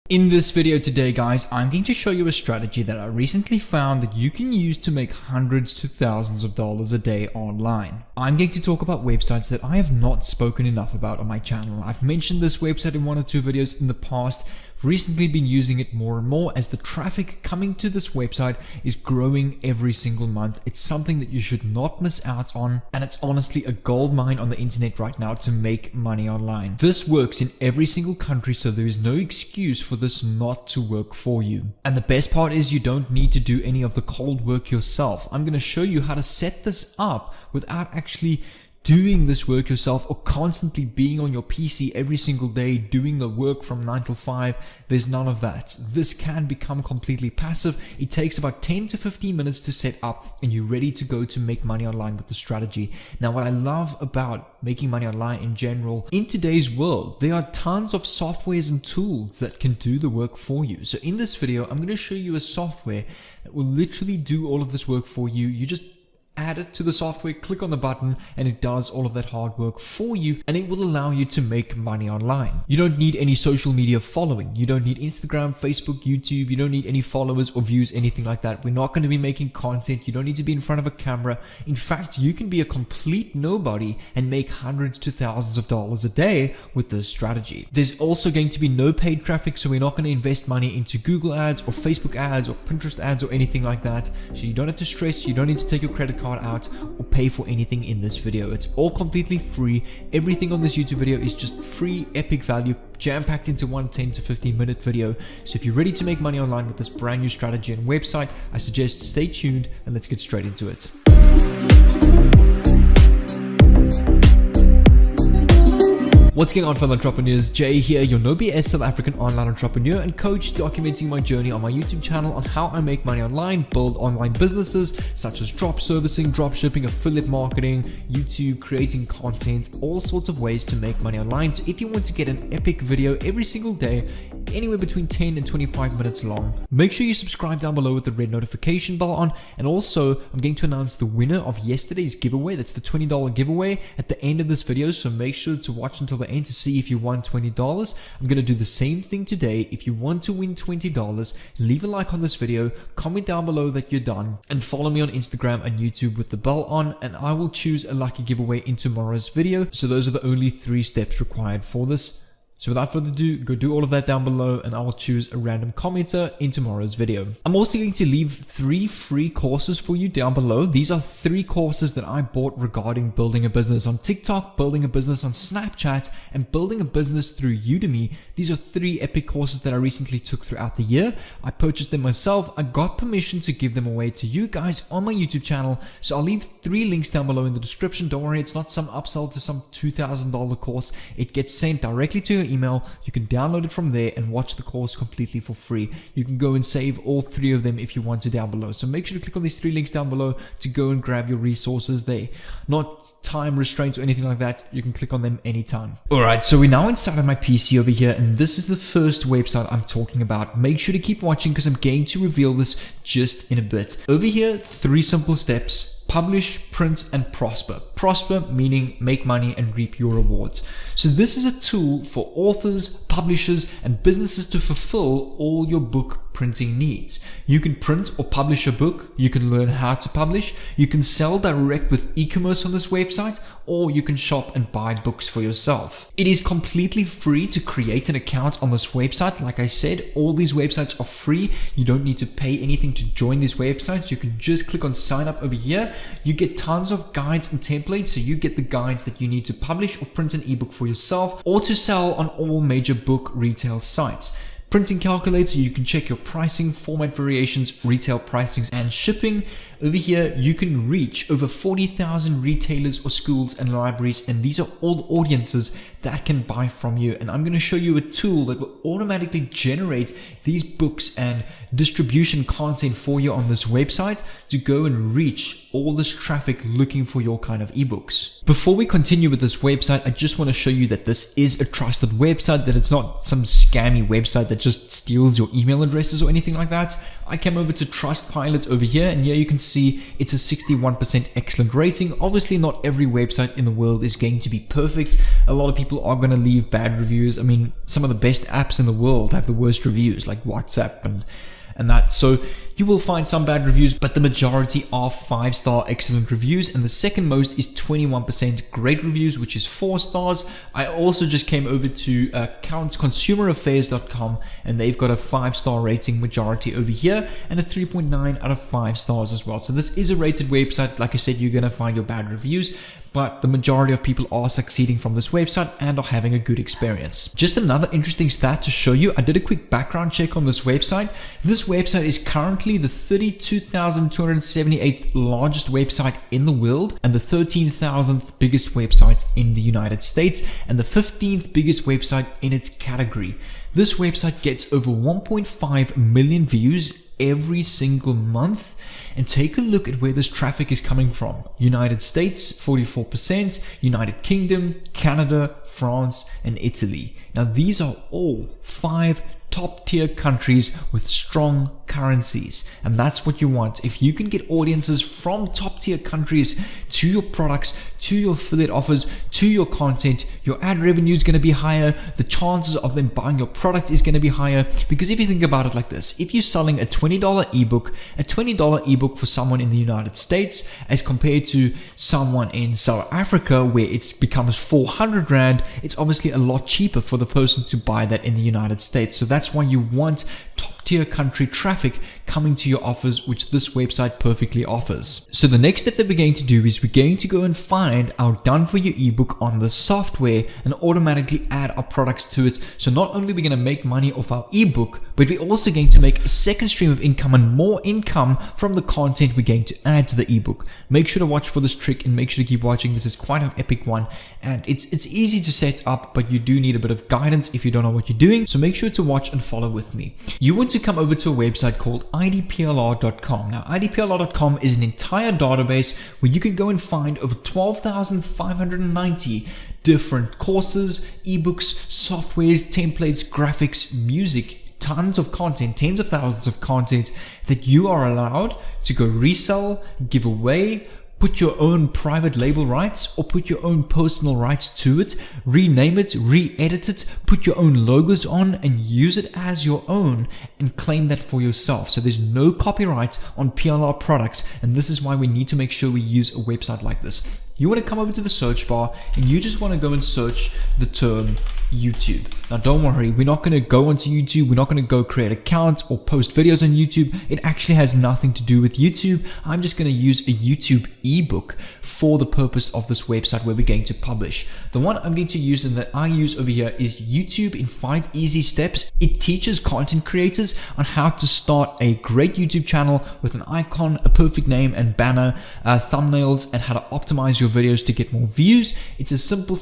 In this video today, guys, I'm going to show you a strategy that I recently found that you can use to make hundreds to thousands of dollars a day online. I'm going to talk about websites that I have not spoken enough about on my channel. I've mentioned this website in 1 or 2 videos in the past. Recently been using it more and more as the traffic coming to this website is growing every single month. It's something that you should not miss out on, and it's honestly a gold mine on the internet right now to make money online. This works in every single country, so there is no excuse for this not to work for you. And the best part is you don't need to do any of the cold work yourself. I'm going to show you how to set this up without actually doing this work yourself or constantly being on your PC every single day doing the work from 9 till 5. There's none of that. This can become completely passive. It takes about 10 to 15 minutes to set up and you're ready to go to make money online with the strategy. Now, what I love about making money online in general, in today's world, there are tons of softwares and tools that can do the work for you. So in this video, I'm going to show you a software that will literally do all of this work for you. You just add it to the software, click on the button, and it does all of that hard work for you, and it will allow you to make money online. You don't need any social media following. You don't need Instagram, Facebook, YouTube. You don't need any followers or views, anything like that. We're not going to be making content. You don't need to be in front of a camera. In fact, you can be a complete nobody and make hundreds to thousands of dollars a day with this strategy. There's also going to be no paid traffic, so we're not going to invest money into Google ads or Facebook ads or Pinterest ads or anything like that. So you don't have to stress. You don't need to take your credit card out or pay for anything in this video. It's all completely free. Everything on this YouTube video is just free, epic value, jam-packed into one 10 to 15 minute video. So if you're ready to make money online with this brand new strategy and website, I suggest stay tuned and let's get straight into it. What's going on, fellow entrepreneurs? Jay here, your no BS South African online entrepreneur and coach, documenting my journey on my YouTube channel on how I make money online, build online businesses such as drop servicing, drop shipping, affiliate marketing, YouTube, creating content, all sorts of ways to make money online. So if you want to get an epic video every single day, anywhere between 10 and 25 minutes long, make sure you subscribe down below with the red notification bell on. And also, I'm going to announce the winner of yesterday's giveaway. That's the $20 giveaway at the end of this video. So make sure to watch until the end to see if you won $20. I'm going to do the same thing today. If you want to win $20, leave a like on this video, comment down below that you're done, and follow me on Instagram and YouTube with the bell on, and I will choose a lucky giveaway in tomorrow's video. So those are the only 3 steps required for this. So without further ado, go do all of that down below and I will choose a random commenter in tomorrow's video. I'm also going to leave 3 free courses for you down below. These are 3 courses that I bought regarding building a business on TikTok, building a business on Snapchat, and building a business through Udemy. These are 3 epic courses that I recently took throughout the year. I purchased them myself. I got permission to give them away to you guys on my YouTube channel. So I'll leave 3 links down below in the description. Don't worry, it's not some upsell to some $2,000 course. It gets sent directly to your email. You can download it from there and watch the course completely for free. You can go and save all 3 of them if you want to down below. So make sure to click on these 3 links down below to go and grab your resources. They're not time restraints or anything like that. You can click on them anytime. Alright, so we're now inside of my PC over here, and this is the first website I'm talking about. Make sure to keep watching because I'm going to reveal this just in a bit. Over here, 3 simple steps. Publish, print, and prosper. Prosper meaning make money and reap your rewards. So this is a tool for authors, publishers, and businesses to fulfill all your book printing needs. You can print or publish a book. You can learn how to publish. You can sell direct with e-commerce on this website, or you can shop and buy books for yourself. It is completely free to create an account on this website. Like I said, all these websites are free. You don't need to pay anything to join these websites. You can just click on sign up over here. You get tons of guides and templates, so you get the guides that you need to publish or print an ebook for yourself or to sell on all major book retail sites. Printing calculator, you can check your pricing, format variations, retail pricings, and shipping. Over here, you can reach over 40,000 retailers or schools and libraries, and these are all audiences that can buy from you. And I'm going to show you a tool that will automatically generate these books and distribution content for you on this website to go and reach all this traffic looking for your kind of ebooks. Before we continue with this website, I just want to show you that this is a trusted website, that it's not some scammy website that just steals your email addresses or anything like that. I came over to Trustpilot over here, and here you can see it's a 61% excellent rating. Obviously, not every website in the world is going to be perfect. A lot of people are going to leave bad reviews. I mean, some of the best apps in the world have the worst reviews, like WhatsApp and that. So you will find some bad reviews, but the majority are 5-star excellent reviews, and the second most is 21% great reviews, which is 4 stars. I also just came over to ConsumerAffairs.com, and they've got a 5-star rating majority over here and a 3.9 out of 5 stars as well. So this is a rated website. Like I said, you're going to find your bad reviews, but the majority of people are succeeding from this website and are having a good experience. Just another interesting stat to show you, I did a quick background check on this website. This website is currently the 32,278th largest website in the world and the 13,000th biggest website in the United States and the 15th biggest website in its category. This website gets over 1.5 million views every single month. And take a look at where this traffic is coming from. United States, 44%, United Kingdom, Canada, France, and Italy. Now, these are all 5 top-tier countries with strong currencies, and that's what you want. If you can get audiences from top-tier countries to your products, to your affiliate offers, to your content, your ad revenue is going to be higher. The chances of them buying your product is going to be higher, because if you think about it like this, if you're selling a $20 ebook, a $20 ebook for someone in the United States as compared to someone in South Africa where it becomes 400 Rand, it's obviously a lot cheaper for the person to buy that in the United States. So that's why you want top-tier country traffic coming to your offers, which this website perfectly offers. So the next step that we're going to do is we're going to go and find our done for you ebook on the software and automatically add our products to it. So not only are we going to make money off our ebook, but we're also going to make a second stream of income and more income from the content we're going to add to the ebook. Make sure to watch for this trick and make sure to keep watching. This is quite an epic one, and it's easy to set up, but you do need a bit of guidance if you don't know what you're doing. So make sure to watch and follow with me. You want to come over to a website called idplr.com. Now, idplr.com is an entire database where you can go and find over 12,590 different courses, ebooks, softwares, templates, graphics, music, tons of content, tens of thousands of content that you are allowed to go resell, give away, put your own private label rights or put your own personal rights to it, rename it, re-edit it, put your own logos on and use it as your own and claim that for yourself. So there's no copyright on PLR products, and this is why we need to make sure we use a website like this. You want to come over to the search bar and you just want to go and search the term YouTube. Now don't worry, we're not going to go onto YouTube, we're not going to go create accounts or post videos on YouTube. It actually has nothing to do with YouTube. I'm just going to use a YouTube ebook for the purpose of this website where we're going to publish. The one I'm going to use and that I use over here is YouTube in 5 Easy Steps. It teaches content creators on how to start a great YouTube channel with an icon, a perfect name and banner, thumbnails, and how to optimize your videos to get more views. It's a simple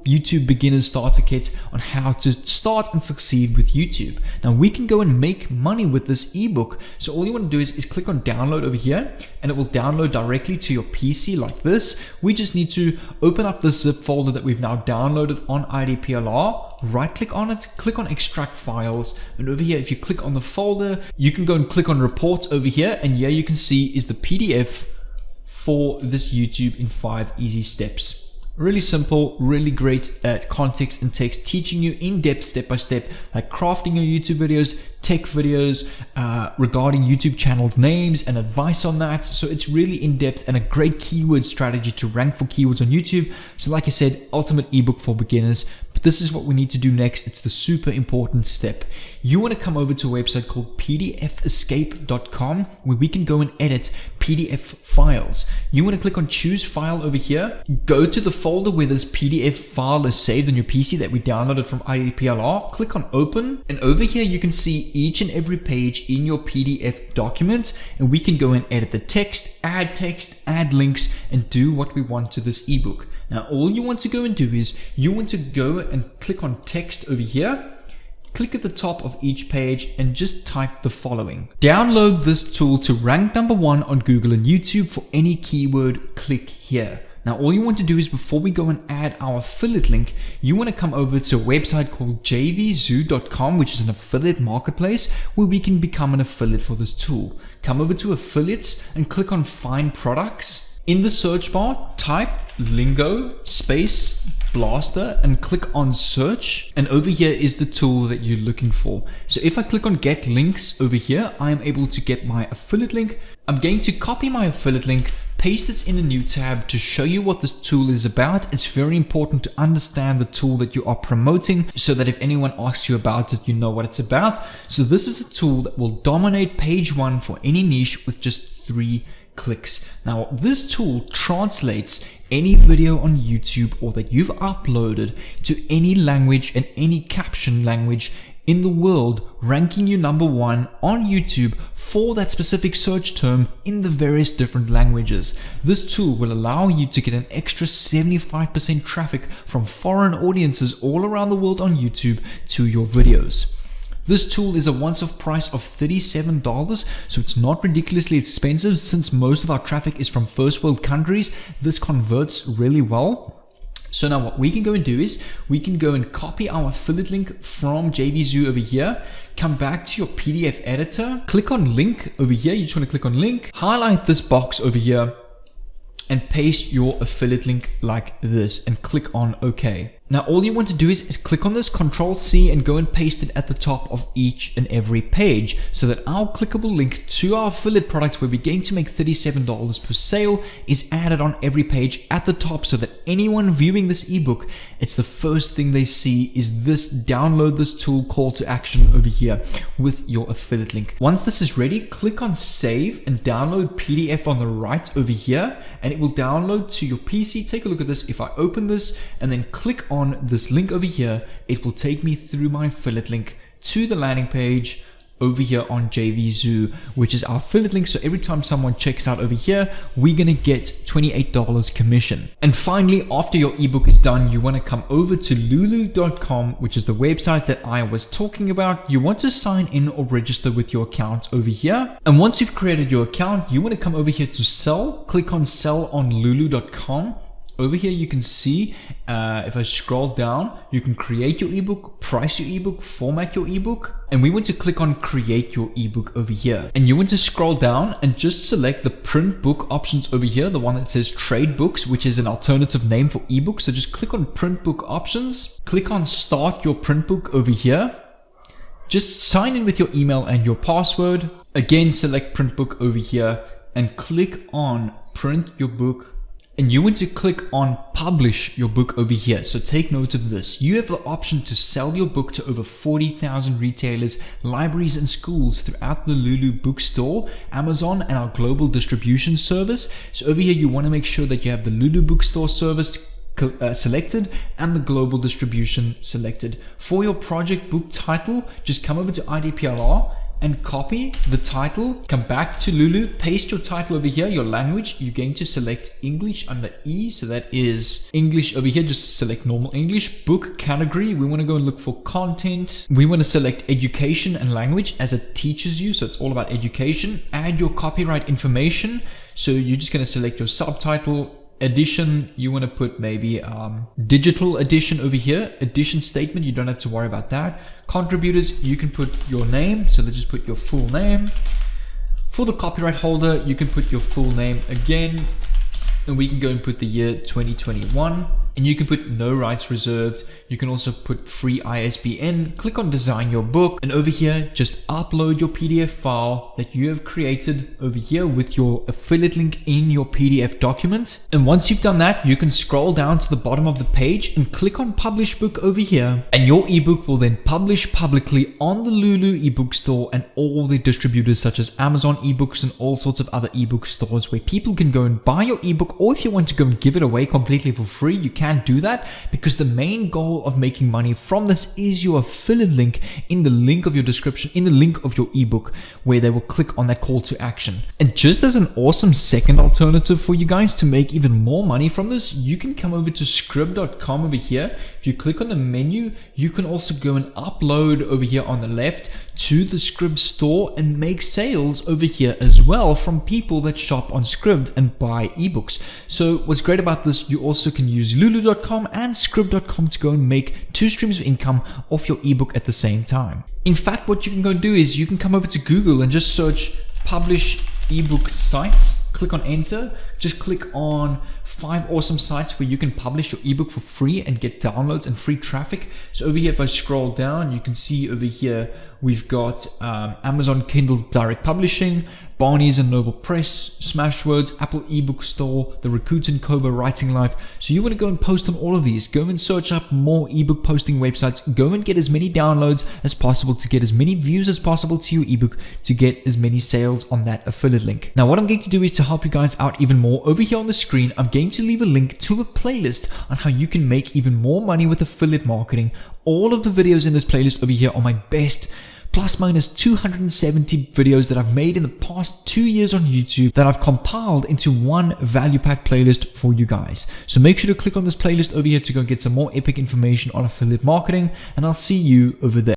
YouTube beginner starter kit on how to start and succeed with YouTube. Now we can go and make money with this ebook. So all you want to do is click on download over here and it will download directly to your PC like this. We just need to open up the zip folder that we've now downloaded on IDPLR, right click on it, click on extract files, and over here if you click on the folder you can go and click on reports over here, and here you can see is the PDF for this YouTube in 5 Easy Steps. Really simple, really great context and text, teaching you in-depth step-by-step, like crafting your YouTube videos, tech videos, regarding YouTube channels names and advice on that. So it's really in-depth and a great keyword strategy to rank for keywords on YouTube. So like I said, ultimate ebook for beginners. But this is what we need to do next. It's the super important step. You want to come over to a website called pdfescape.com where we can go and edit PDF files. You want to click on choose file over here, go to the folder where this PDF file is saved on your PC that we downloaded from IDPLR, click on open, and over here you can see each and every page in your PDF document, and we can go and edit the text, add links, and do what we want to this ebook. Now all you want to go and do is you want to go and click on text over here, click at the top of each page and just type the following. Download this tool to rank #1 on Google and YouTube for any keyword, click here. Now all you want to do is, before we go and add our affiliate link, you want to come over to a website called jvzoo.com, which is an affiliate marketplace where we can become an affiliate for this tool. Come over to affiliates and click on find products. In the search bar, type Lingo space Blaster and click on search, and over here is the tool that you're looking for. So if I click on get links over here, I am able to get my affiliate link. I'm going to copy my affiliate link, paste this in a new tab to show you what this tool is about. It's very important to understand the tool that you are promoting so that if anyone asks you about it, you know what it's about. So this is a tool that will dominate page 1 for any niche with just 3 clicks. Now this tool translates any video on YouTube or that you've uploaded to any language and any caption language in the world, ranking you number 1 on YouTube for that specific search term in the various different languages. This tool will allow you to get an extra 75% traffic from foreign audiences all around the world on YouTube to your videos. This tool is a once-off price of $37, so it's not ridiculously expensive. Since most of our traffic is from first world countries, this converts really well. So now what we can go and do is we can go and copy our affiliate link from JVZoo over here, come back to your PDF editor, click on link over here. You just want to click on link, highlight this box over here and paste your affiliate link like this and click on OK. Now all you want to do is click on this, Control-C, and go and paste it at the top of each and every page so that our clickable link to our affiliate products, where we're going to make $37 per sale, is added on every page at the top, so that anyone viewing this ebook, it's the first thing they see is this download this tool call to action over here with your affiliate link. Once this is ready, click on save and download PDF on the right over here, and it will download to your PC. Take a look at this. If I open this and then click on this link over here, it will take me through my affiliate link to the landing page over here on JVZoo, which is our affiliate link. So every time someone checks out over here, we're gonna get $28 commission. And finally, after your ebook is done, you want to come over to lulu.com, which is the website that I was talking about. You want to sign in or register with your account over here. And once you've created your account, you want to come over here to sell, click on sell on lulu.com. Over here you can see, if I scroll down, you can create your ebook, price your ebook, format your ebook, and we want to click on create your ebook over here. And you want to scroll down and just select the print book options over here, the one that says trade books, which is an alternative name for ebook. So just click on print book options, click on start your print book over here. Just sign in with your email and your password. Again, select print book over here and click on print your book. And you want to click on publish your book over here. So take note of this. You have the option to sell your book to over 40,000 retailers, libraries and schools throughout the Lulu Bookstore, Amazon and our global distribution service. So over here you want to make sure that you have the Lulu Bookstore service selected and the global distribution selected. For your project book title, just come over to IDPLR and copy the title, come back to Lulu, paste your title over here, your language. You're going to select English under E, so that is English over here. Just select normal English. Book category, we want to go and look for content. We want to select education and language as it teaches you, so it's all about education. Add your copyright information, so you're just going to select your subtitle. Edition, you want to put maybe digital edition over here. Edition statement, you don't have to worry about that. Contributors, you can put your name, so let's just put your full name. For the copyright holder, you can put your full name again, and we can go and put the year 2021, and you can put no rights reserved. You can also put free ISBN. Click on design your book, and over here just upload your PDF file that you have created over here with your affiliate link in your PDF document. And once you've done that, you can scroll down to the bottom of the page and click on publish book over here, and your ebook will then publish publicly on the Lulu ebook store and all the distributors such as Amazon ebooks and all sorts of other ebook stores where people can go and buy your ebook. Or if you want to go and give it away completely for free, you can do that, because the main goal of making money from this is your affiliate link in the link of your description, in the link of your ebook, where they will click on that call to action. And just as an awesome second alternative for you guys to make even more money from this, you can come over to scrib.com over here. If you click on the menu, you can also go and upload over here on the left to the Scribd store and make sales over here as well from people that shop on Scribd and buy ebooks. So what's great about this, you also can use lulu.com and scribd.com to go and make 2 streams of income off your ebook at the same time. In fact, what you can go and do is you can come over to Google and just search publish ebook sites, click on enter, just click on 5 awesome sites where you can publish your ebook for free and get downloads and free traffic. So over here, if I scroll down, you can see over here we've got Amazon Kindle Direct Publishing, Barnes and Noble Press, Smashwords, Apple eBook Store, the Rakuten Kobo Writing Life. So you want to go and post on all of these. Go and search up more ebook posting websites. Go and get as many downloads as possible to get as many views as possible to your ebook to get as many sales on that affiliate link. Now what I'm going to do is to help you guys out even more. Over here on the screen, I'm going to leave a link to a playlist on how you can make even more money with affiliate marketing. All of the videos in this playlist over here are my best plus minus 270 videos that I've made in the past 2 years on YouTube that I've compiled into one value pack playlist for you guys. So make sure to click on this playlist over here to go get some more epic information on affiliate marketing, and I'll see you over there.